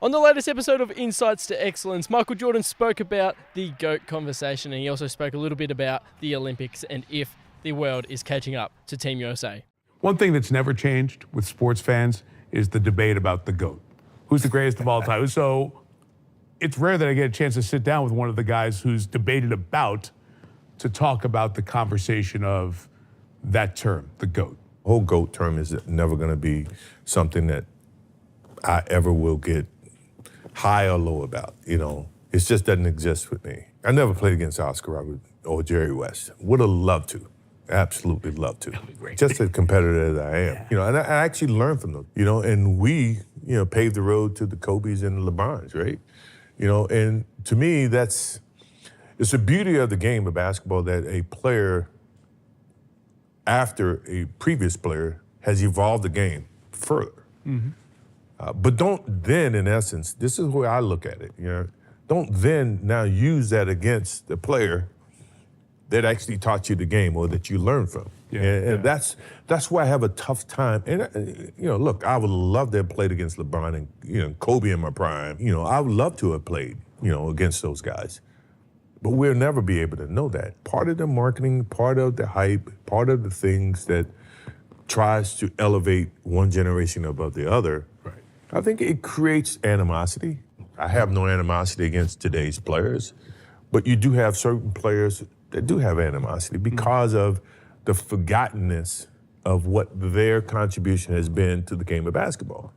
On the latest episode of Insights to Excellence, Michael Jordan spoke about the GOAT conversation, and he also spoke a little bit about the Olympics and if the world is catching up to Team USA. One thing that's never changed with sports fans is the debate about the GOAT. Who's the greatest of all time? So it's rare that I get a chance to sit down with one of the guys who's debated about to talk about the conversation of that term, the GOAT. The whole GOAT term is never going to be something that I ever will get high or low about, you know. It just doesn't exist with me. I never played against Oscar Roberts or Jerry West. Would have loved to. Absolutely love to. Just as competitive as I am. Yeah. You know, and I actually learned from them, you know, and we, you know, paved the road to the Kobe's and the LeBrons, right? You know, and to me, it's the beauty of the game of basketball that a player, after a previous player, has evolved the game further. Mm-hmm. But don't then, in essence, this is the way I look at it, you know, don't then now use that against the player that actually taught you the game or that you learned from. Yeah, and that's why I have a tough time. And, you know, look, I would love to have played against LeBron and, you know, Kobe in my prime. You know, I would love to have played, you know, against those guys. But we'll never be able to know that. Part of the marketing, part of the hype, part of the things that tries to elevate one generation above the other, right. I think it creates animosity. I have no animosity against today's players, but you do have certain players that do have animosity because of the forgottenness of what their contribution has been to the game of basketball.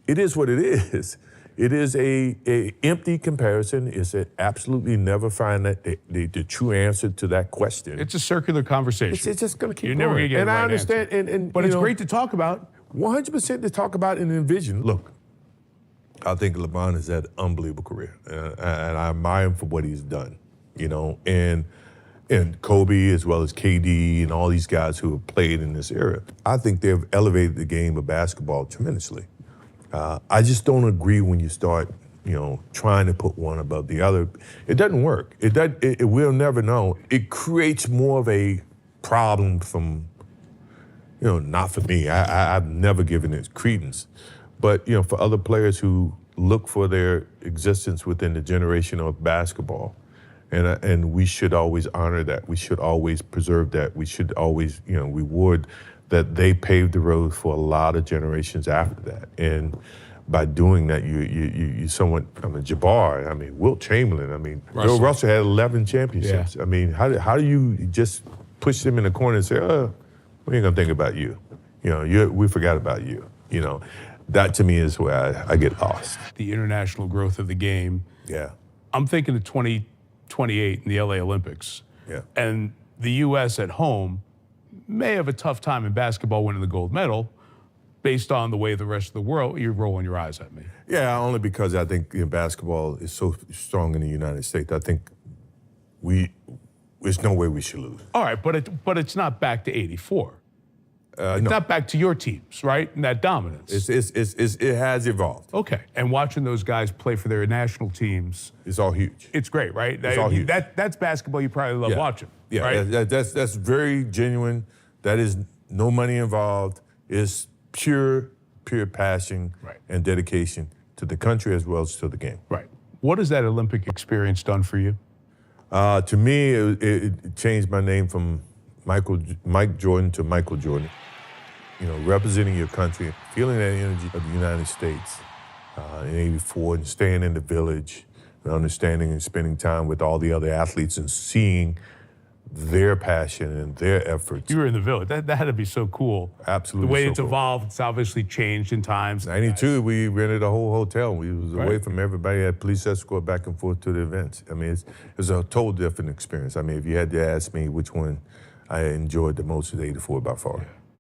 It is what it is. It is a empty comparison. It's a absolutely never find that the true answer to that question. It's a circular conversation. It's just going to keep You're going. Never gonna get and the right I understand. Answer. But it's great to talk about. 100% to talk about and envision. Look, I think LeBron has had an unbelievable career, and I admire him for what he's done. You know, and Kobe as well as KD and all these guys who have played in this era. I think they've elevated the game of basketball tremendously. I just don't agree when you start, you know, trying to put one above the other. It doesn't work. We'll never know. It creates more of a problem from, you know, not for me. I've never given it credence. But, you know, for other players who look for their existence within the generation of basketball, and we should always honor that. We should always preserve that. We should always, you know, reward that they paved the road for a lot of generations after that. And by doing that, you somewhat, I mean, Jabbar, I mean, Wilt Chamberlain, I mean, Bill Russell had 11 championships. Yeah. I mean, how do you just push them in the corner and say, oh, we ain't gonna think about you. You know, we forgot about you. You know, that to me is where I get lost. The international growth of the game. Yeah. I'm thinking of 2028 in the LA Olympics. Yeah. And the US at home may have a tough time in basketball winning the gold medal based on the way the rest of the world, you're rolling your eyes at me. Yeah, only because I think, you know, basketball is so strong in the United States. I think there's no way we should lose. All right, but it's not back to 84. It's no. not back to your teams, right? And that dominance. It has evolved. Okay, and watching those guys play for their national teams. It's all huge. It's great, right? It's all huge. That's basketball you probably love watching. Yeah, right? that's very genuine. That is no money involved. It's pure passion and dedication to the country as well as to the game. Right. What has that Olympic experience done for you? To me, it changed my name from Mike Jordan to Michael Jordan. You know, representing your country, feeling that energy of the United States in '84 and staying in the village and understanding and spending time with all the other athletes and seeing their passion and their efforts. You were in the village. That had to be so cool. Absolutely. The way so it's cool. evolved, it's obviously changed in times. '92, we rented a whole hotel. We was away from everybody, had police escort back and forth to the events. I mean, it was a total different experience. I mean, if you had to ask me which one I enjoyed the most, is '84 by far. Yeah.